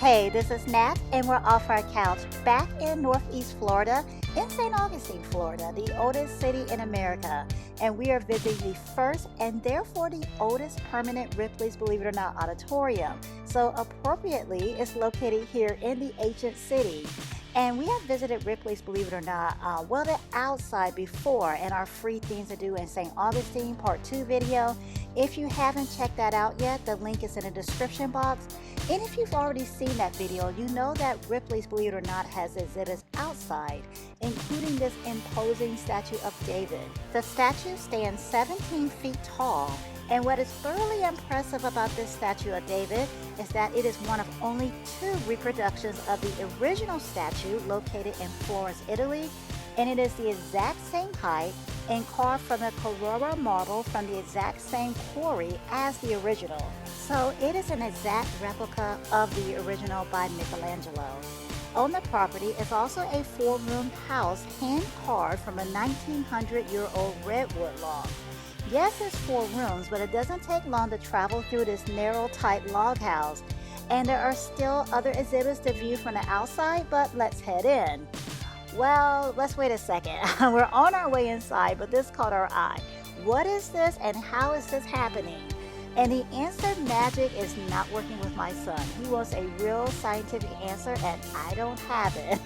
Hey, this is Nat, and we're off our couch back in Northeast Florida, in St. Augustine, Florida, the oldest city in America. And we are visiting the first and therefore the oldest permanent Ripley's, believe it or not, auditorium. So appropriately, it's located here in the ancient city. And we have visited Ripley's, believe it or not, the outside before in our free things to do in St. Augustine Part 2 video. If you haven't checked that out yet, the link is in the description box. And if you've already seen that video, you know that Ripley's, believe it or not, has exhibits outside, including this imposing statue of David. The statue stands 17 feet tall. And what is thoroughly impressive about this statue of David is that it is one of only 2 reproductions of the original statue located in Florence, Italy, and it is the exact same height and carved from the Carrara marble from the exact same quarry as the original. So it is an exact replica of the original by Michelangelo. On the property is also a 4-room house hand-carved from a 1900-year-old redwood log. Yes, it's 4 rooms, but it doesn't take long to travel through this narrow, tight log house. And there are still other exhibits to view from the outside, but let's head in. Well, let's wait a second. We're on our way inside, but this caught our eye. What is this and how is this happening? And the answer, magic, is not working with my son. He wants a real scientific answer and I don't have it.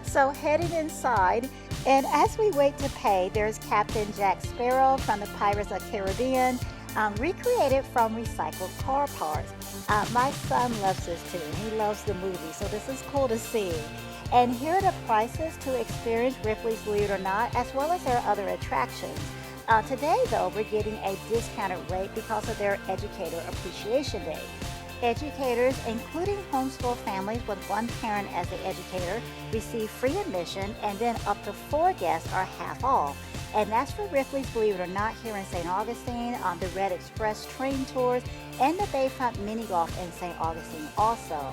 So heading inside, and as we wait to pay, there's Captain Jack Sparrow from the Pirates of the Caribbean, recreated from recycled car parts. My son loves this too. He loves the movie, so this is cool to see. And here are the prices to experience Ripley's, believe it or not, as well as their other attractions. Today, though, we're getting a discounted rate because of their Educator Appreciation Day. Educators, including homeschool families with 1 parent as the educator, receive free admission, and then up to 4 guests are half off. And that's for Ripley's, believe it or not, here in St. Augustine, on the Red Express train tours, and the Bayfront Mini Golf in St. Augustine also.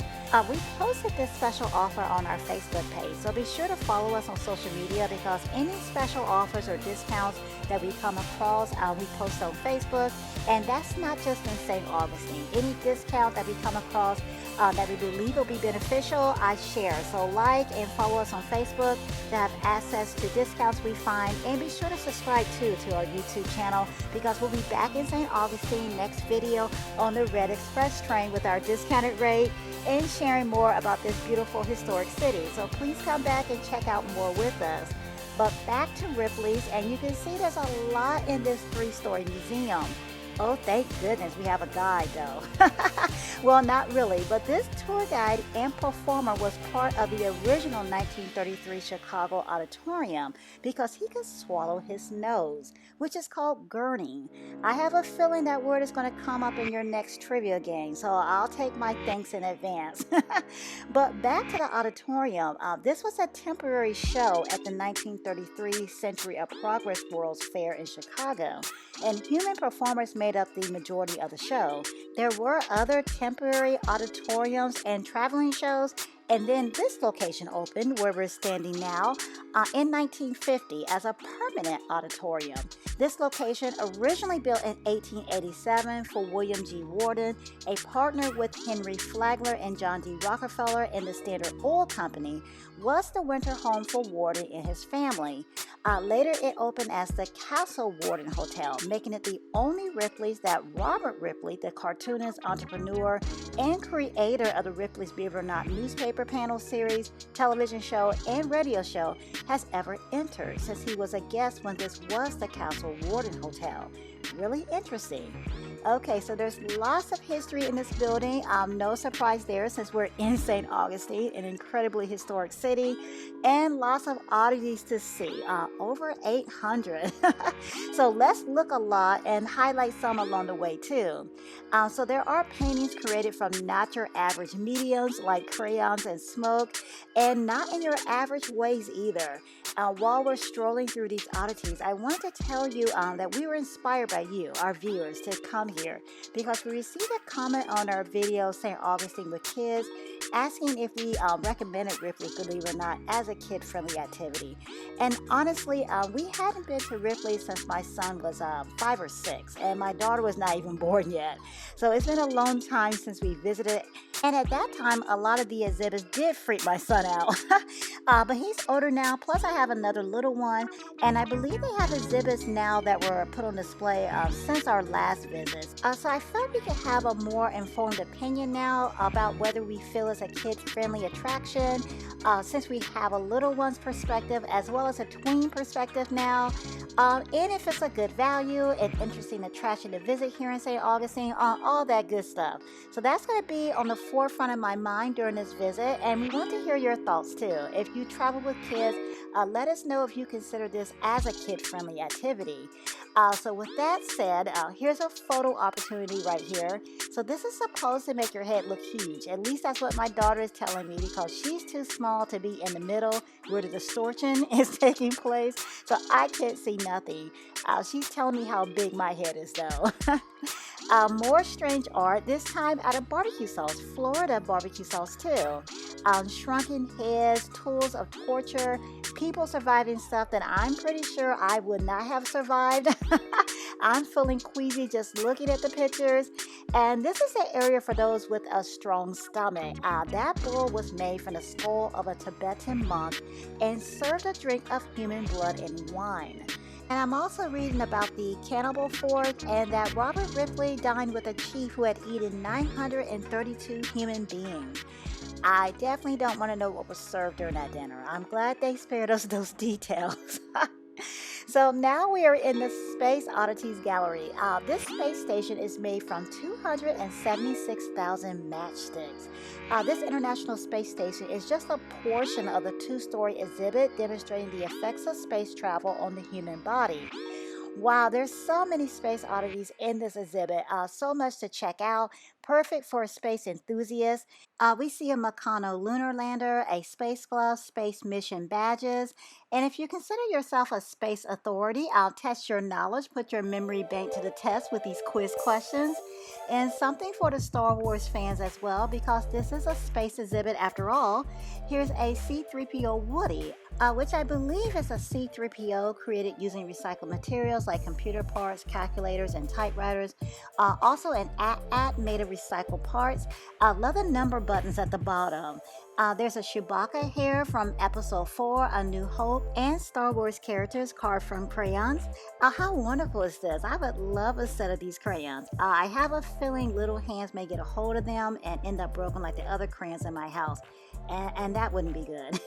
We posted this special offer on our Facebook page, so be sure to follow us on social media because any special offers or discounts that we come across, we post on Facebook. And that's not just in St. Augustine. Any discount that we come across that we believe will be beneficial, I share. So like and follow us on Facebook to have access to discounts we find. And be sure to subscribe too to our YouTube channel because we'll be back in St. Augustine next video on the Red Express train with our discounted rate and sharing more about this beautiful historic city. So please come back and check out more with us. But back to Ripley's, and you can see there's a lot in this 3-story museum. Oh, thank goodness we have a guide though. Well, not really, but this tour guide and performer was part of the original 1933 Chicago Auditorium because he could swallow his nose, which is called gurning. I have a feeling that word is going to come up in your next trivia game, so I'll take my thanks in advance. But back to the auditorium, this was a temporary show at the 1933 Century of Progress World's Fair in Chicago, and human performers made up the majority of the show. There were other temporary auditoriums and traveling shows, and then this location opened where we're standing now in 1950 as a permanent auditorium. This location, originally built in 1887 for William G. Worden, a partner with Henry Flagler and John D. Rockefeller in the Standard Oil Company, was the winter home for Worden and his family. Later it opened as the Castle Worden Hotel, making it the only Ripley's that Robert Ripley, the cartoonist, entrepreneur, and creator of the Ripley's, believe it or not, newspaper panel series, television show, and radio show, has ever entered, since he was a guest when this was the Castle Worden Hotel. Really interesting. Okay, so there's lots of history in this building. No surprise there since we're in St. Augustine, an incredibly historic city, and lots of oddities to see, over 800. So let's look a lot and highlight some along the way too. So there are paintings created from not your average mediums like crayons and smoke, and not in your average ways either. While we're strolling through these oddities, I wanted to tell you that we were inspired by you, our viewers, to come here because we received a comment on our video St. Augustine with Kids, asking if we recommended Ripley, believe it or not, as a kid-friendly activity. And honestly, we hadn't been to Ripley since my son was 5 or 6, and my daughter was not even born yet. So it's been a long time since we visited. And at that time, a lot of the exhibits did freak my son out. But he's older now, plus I have another little one, and I believe they have exhibits now that were put on display since our last visit. So I felt we could have a more informed opinion now about whether we feel it's a kid-friendly attraction, since we have a little one's perspective as well as a tween perspective now, and if it's a good value, an interesting attraction to visit here in St. Augustine, all that good stuff. So that's going to be on the forefront of my mind during this visit, and we want to hear your thoughts too. If you travel with kids, let us know if you consider this as a kid-friendly activity. So with that said, here's a photo opportunity right here. So this is supposed to make your head look huge. At least that's what my daughter is telling me, because she's too small to be in the middle where the distortion is taking place. So I can't see nothing. She's telling me how big my head is though. More strange art, this time out of barbecue sauce, Florida barbecue sauce too. Shrunken heads, tools of torture, people surviving stuff that I'm pretty sure I would not have survived. I'm feeling queasy just looking at the pictures. And this is the area for those with a strong stomach. That bowl was made from the skull of a Tibetan monk and served a drink of human blood and wine. And I'm also reading about the cannibal fork and that Robert Ripley dined with a chief who had eaten 932 human beings. I definitely don't want to know what was served during that dinner. I'm glad they spared us those details. So now we are in the Space Oddities Gallery. This space station is made from 276,000 matchsticks. This International Space Station is just a portion of the 2-story exhibit demonstrating the effects of space travel on the human body. Wow, there's so many space oddities in this exhibit, so much to check out, perfect for space enthusiasts. We see a Meccano lunar lander, a space glove, space mission badges, and if you consider yourself a space authority, I'll test your knowledge, put your memory bank to the test with these quiz questions, and something for the Star Wars fans as well, because this is a space exhibit after all. Here's a C-3PO Woody, which I believe is a C-3PO created using recycled materials like computer parts, calculators, and typewriters. Also an AT-AT made of recycled parts. I love the number buttons at the bottom. There's a Chewbacca hair from Episode 4, A New Hope, and Star Wars characters carved from crayons. How wonderful is this? I would love a set of these crayons. I have a feeling little hands may get a hold of them and end up broken like the other crayons in my house, and that wouldn't be good.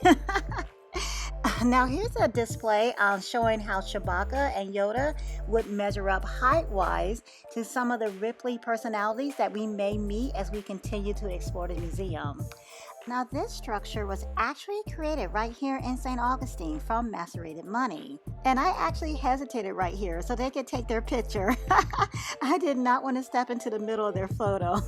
Now here's a display showing how Chewbacca and Yoda would measure up height-wise to some of the Ripley personalities that we may meet as we continue to explore the museum. Now this structure was actually created right here in St. Augustine from macerated money. And I actually hesitated right here so they could take their picture. I did not want to step into the middle of their photo.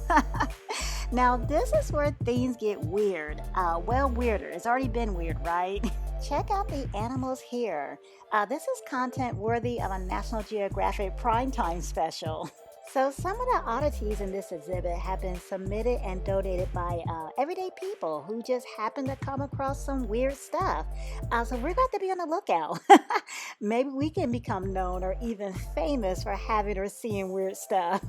Now this is where things get weird. Well, weirder. It's already been weird, right? Check out the animals here. This is content worthy of a National Geographic primetime special. So some of the oddities in this exhibit have been submitted and donated by everyday people who just happen to come across some weird stuff. So we're going to be on the lookout. Maybe we can become known or even famous for having or seeing weird stuff.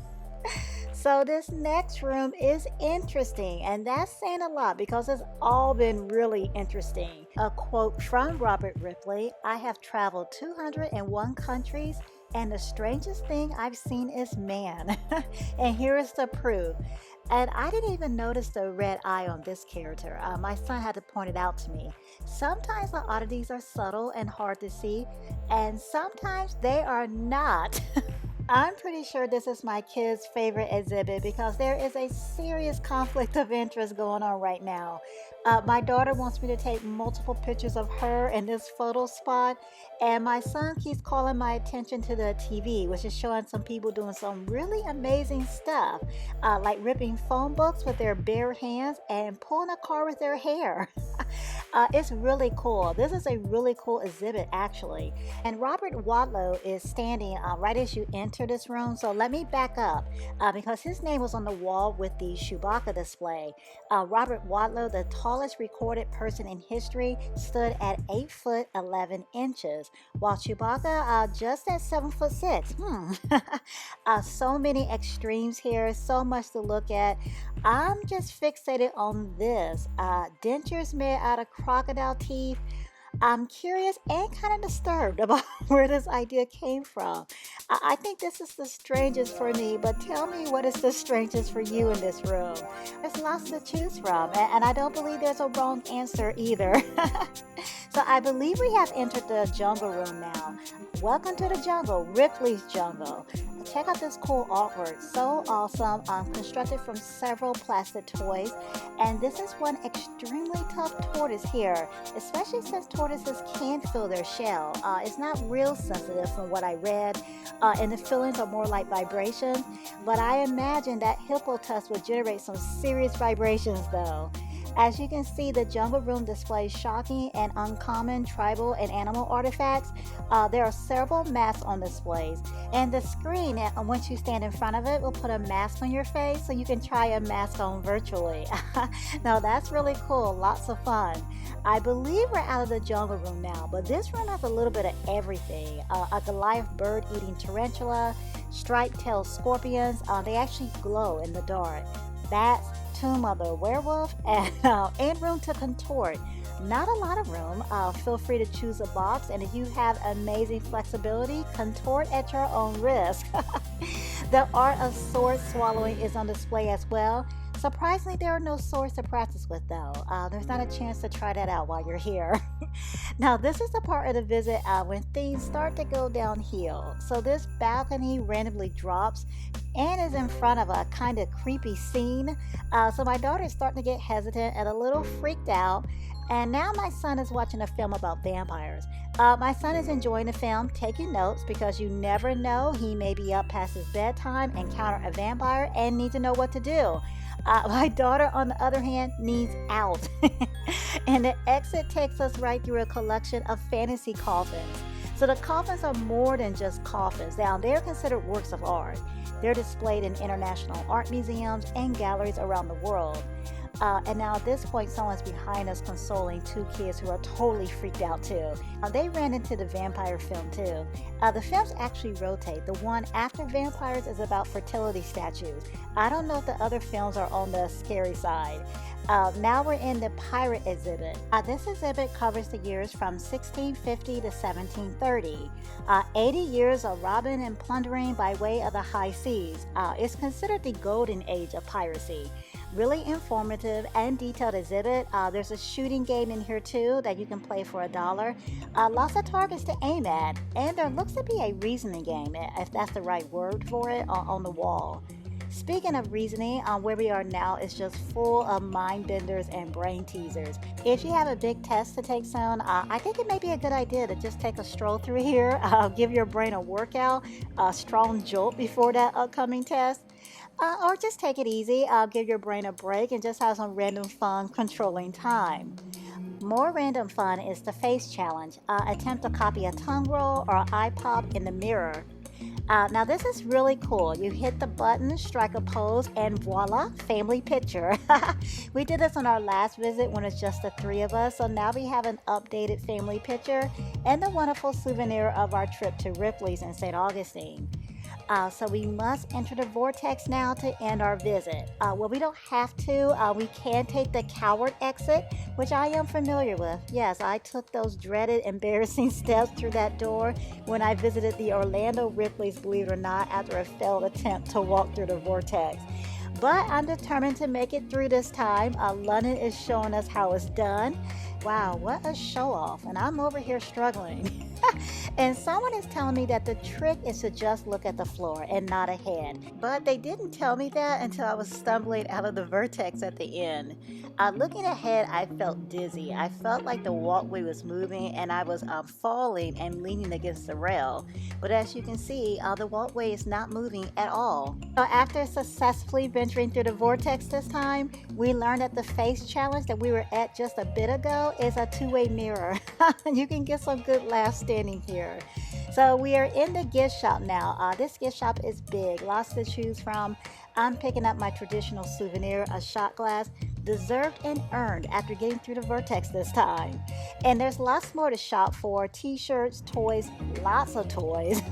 So this next room is interesting, and that's saying a lot because it's all been really interesting. A quote from Robert Ripley: "I have traveled 201 countries, and the strangest thing I've seen is man." And here is the proof. And I didn't even notice the red eye on this character. My son had to point it out to me. Sometimes the oddities are subtle and hard to see, and sometimes they are not. I'm pretty sure this is my kid's favorite exhibit because there is a serious conflict of interest going on right now. My daughter wants me to take multiple pictures of her in this photo spot, and my son keeps calling my attention to the TV, which is showing some people doing some really amazing stuff, like ripping phone books with their bare hands and pulling a car with their hair. It's really cool. This is a really cool exhibit, actually. And Robert Wadlow is standing right as you enter this room. So let me back up because his name was on the wall with the Chewbacca display. Robert Wadlow, the tallest recorded person in history, stood at 8 foot 11 inches, while Chewbacca just at 7 foot 6. So many extremes here, so much to look at. I'm just fixated on this. Dentures made out of crocodile teeth. I'm curious and kind of disturbed about where this idea came from. I think this is the strangest for me, but tell me what is the strangest for you in this room. There's lots to choose from, and I don't believe there's a wrong answer either. So I believe we have entered the jungle room now. Welcome to the jungle, Ripley's jungle. Check out this cool artwork, so awesome, constructed from several plastic toys. And this is one extremely tough tortoise here, especially since tortoises can feel their shell. It's not real sensitive from what I read, and the feelings are more like vibrations, but I imagine that hippo tusk would generate some serious vibrations though. As you can see, the jungle room displays shocking and uncommon tribal and animal artifacts. There are several masks on displays, and the screen, once you stand in front of it, will put a mask on your face so you can try a mask on virtually. Now that's really cool, lots of fun. I believe we're out of the jungle room now, but this room has a little bit of everything. A Goliath bird eating tarantula, striped-tailed scorpions, they actually glow in the dark. Bats, tomb of the werewolf, and room to contort. Not a lot of room. Feel free to choose a box, and if you have amazing flexibility, contort at your own risk. The art of sword swallowing is on display as well. Surprisingly, there are no swords to practice with though. There's not a chance to try that out while you're here. Now, this is the part of the visit when things start to go downhill. So this balcony randomly drops and is in front of a kind of creepy scene. So my daughter is starting to get hesitant and a little freaked out. And now my son is watching a film about vampires. My son is enjoying the film, taking notes because you never know, he may be up past his bedtime, encounter a vampire, and need to know what to do. My daughter, on the other hand, needs out. And the exit takes us right through a collection of fantasy coffins. So the coffins are more than just coffins. Now, they're considered works of art. They're displayed in international art museums and galleries around the world. And now at this point, someone's behind us consoling two kids who are totally freaked out too. They ran into the vampire film too. The films actually rotate. The one after vampires is about fertility statues. I don't know if the other films are on the scary side. Now we're in the pirate exhibit. This exhibit covers the years from 1650 to 1730. 80 years of robbing and plundering by way of the high seas. It's considered the golden age of piracy. Really informative and detailed exhibit. There's a shooting game in here too that you can play for $1. Lots of targets to aim at, and there looks to be a reasoning game, if that's the right word for it, on the wall. Speaking of reasoning, where we are now is just full of mind benders and brain teasers. If you have a big test to take soon, I think it may be a good idea to just take a stroll through here, give your brain a workout, a strong jolt before that upcoming test. Or just take it easy, give your brain a break and just have some random fun controlling time. More random fun is the face challenge. Attempt to copy a tongue roll or eye pop in the mirror. Now this is really cool. You hit the button, strike a pose, and voila, family picture. We did this on our last visit when it's just the three of us, so now we have an updated family picture and the wonderful souvenir of our trip to Ripley's in St. Augustine. So we must enter the vortex now to end our visit. Well, we don't have to. We can take the coward exit, which I am familiar with. Yes, I took those dreaded, embarrassing steps through that door when I visited the Orlando Ripley's, believe it or not, after a failed attempt to walk through the vortex. But I'm determined to make it through this time. London is showing us how it's done. Wow, what a show off. And I'm over here struggling. And someone is telling me that the trick is to just look at the floor and not ahead. But they didn't tell me that until I was stumbling out of the vertex at the end. Looking ahead, I felt dizzy. I felt like the walkway was moving and I was falling and leaning against the rail. But as you can see, the walkway is not moving at all. So after successfully venturing through the vortex this time, we learned that the face challenge that we were at just a bit ago is a two-way mirror. You can get some good laughs standing here. So we are in the gift shop now. This gift shop is big, lots to choose from. I'm picking up my traditional souvenir, a shot glass, deserved and earned after getting through the vortex this time. And there's lots more to shop for: t-shirts, toys, lots of toys,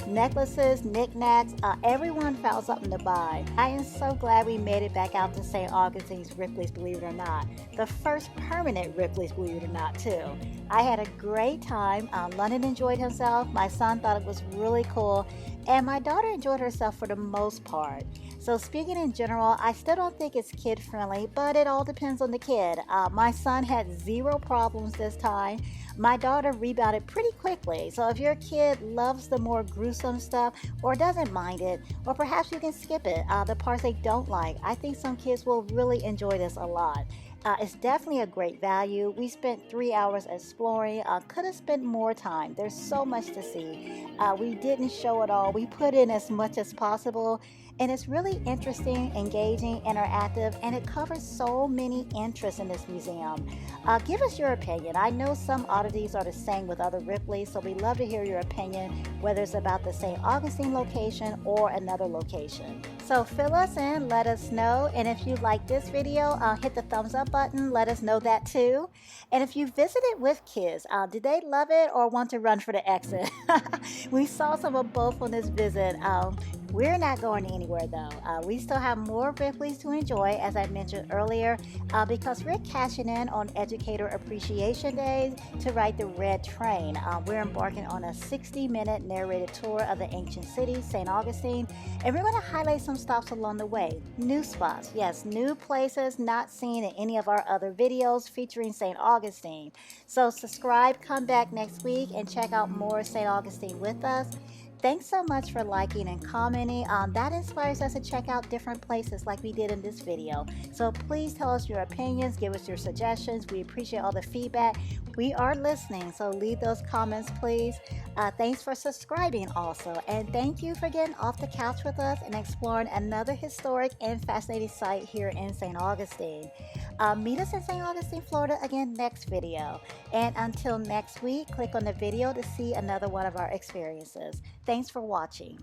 necklaces, knickknacks. Everyone found something to buy. I am so glad we made it back out to St. Augustine's Ripley's, believe it or not. The first permanent Ripley's, believe it or not, too. I had a great time. London enjoyed himself. My son thought it was really cool. And my daughter enjoyed herself for the most part. So speaking in general, I still don't think it's kid friendly, but it all depends on the kid. My son had zero problems this time. My daughter rebounded pretty quickly. So if your kid loves the more gruesome stuff or doesn't mind it, or perhaps you can skip it, the parts they don't like, I think some kids will really enjoy this a lot. It's definitely a great value. We spent 3 hours exploring. Could have spent more time. There's so much to see. We didn't show it all. We put in as much as possible. And it's really interesting, engaging, interactive, and it covers so many interests in this museum. Give us your opinion. I know some oddities are the same with other Ripleys, so we'd love to hear your opinion, whether it's about the St. Augustine location or another location. So fill us in, let us know, and if you like this video, hit the thumbs up button, let us know that too. And if you visited with kids, did they love it or want to run for the exit? We saw some of both on this visit. We're not going anywhere though. We still have more Ripleys to enjoy, as I mentioned earlier, because we're cashing in on Educator Appreciation Days to ride the Red Train. We're embarking on a 60-minute narrated tour of the ancient city, St. Augustine, and we're going to highlight some stops along the way. New spots, yes, new places not seen in any of our other videos featuring St. Augustine. So subscribe, come back next week, and check out more St. Augustine with us. Thanks so much for liking and commenting. That inspires us to check out different places like we did in this video. So please tell us your opinions, give us your suggestions. We appreciate all the feedback. We are listening, so leave those comments, please. Thanks for subscribing also. And thank you for getting off the couch with us and exploring another historic and fascinating site here in St. Augustine. Meet us in St. Augustine, Florida again next video. And until next week, click on the video to see another one of our experiences. Thanks for watching.